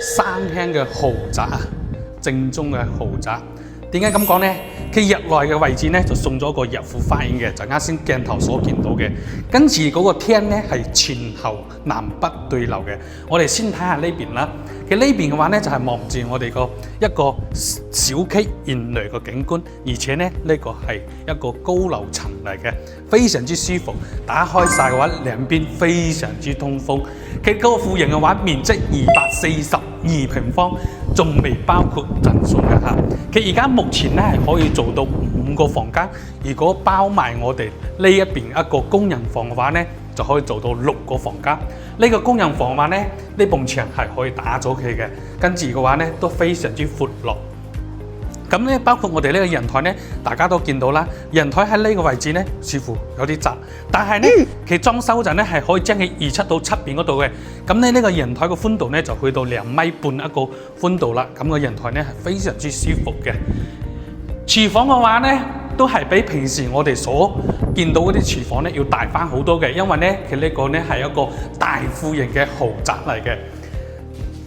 生輕嘅豪宅啊，正宗嘅豪宅。點解咁講呢？佢入內嘅位置呢，就送咗個入庫花園嘅，就啱先鏡頭所見到嘅。跟住嗰個廳呢，係前後南北對流嘅。我哋先睇下呢邊啦。佢呢邊嘅話呢，就係望住我哋一個小溪原來嘅景觀，而且呢，呢個係一個高樓層嚟嘅，非常之舒服。打開晒嘅話，兩邊非常之通風。佢嗰個戶型嘅話，面積242平方，仲未包括贈送嘅嚇。佢而家目前咧係可以做到5個房間，如果包埋我哋呢一邊一個工人房嘅話咧，就可以做到6個房間。呢個工人房嘅話咧，呢埲牆係可以打咗佢嘅，跟住嘅話咧都非常之闊落。咁咧，包括我哋呢個人台咧，大家都見到啦。人台喺呢個位置咧，似乎有啲窄，但係咧，佢裝修陣咧係可以將佢移出到側邊嗰度嘅。咁咧，呢個人台嘅寬度咧就去到2.5米一個寬度啦。咁個人台咧係非常之舒服嘅。廚房嘅話咧，都係比平時我哋所見到嗰啲廚房咧要大翻好多嘅，因為咧佢呢個咧係一個大戶型嘅豪宅嚟嘅。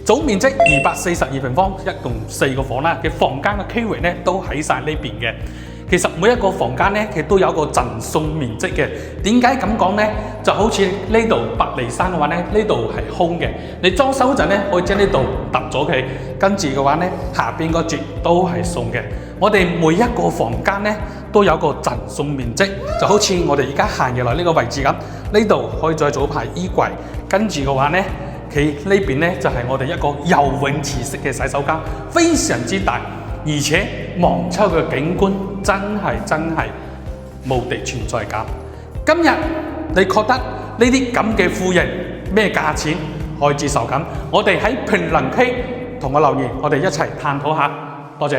總面積242平方，一共4個房啦。嘅房間嘅區域咧都喺晒呢邊嘅。其實每一個房間咧，佢都有一個贈送面積嘅。點解咁講咧？就好似呢度百里山嘅話咧，呢度係空嘅。你裝修嗰陣咧，可以將呢度揼咗佢，跟住嘅話咧，下邊嗰節都係送嘅。我哋每一個房間咧都有個贈送面積，就好似我哋而家行入嚟呢個位置咁。呢度可以再做排衣櫃，跟住嘅話咧。佢呢邊咧就係我哋一個游泳池式嘅洗手間，非常之大，而且望出嘅景觀真係無敵存在感。今日你覺得呢啲咁嘅戶型咩價錢可以接受咁？我哋喺評論區同我留言，我哋一齊探討下。多謝。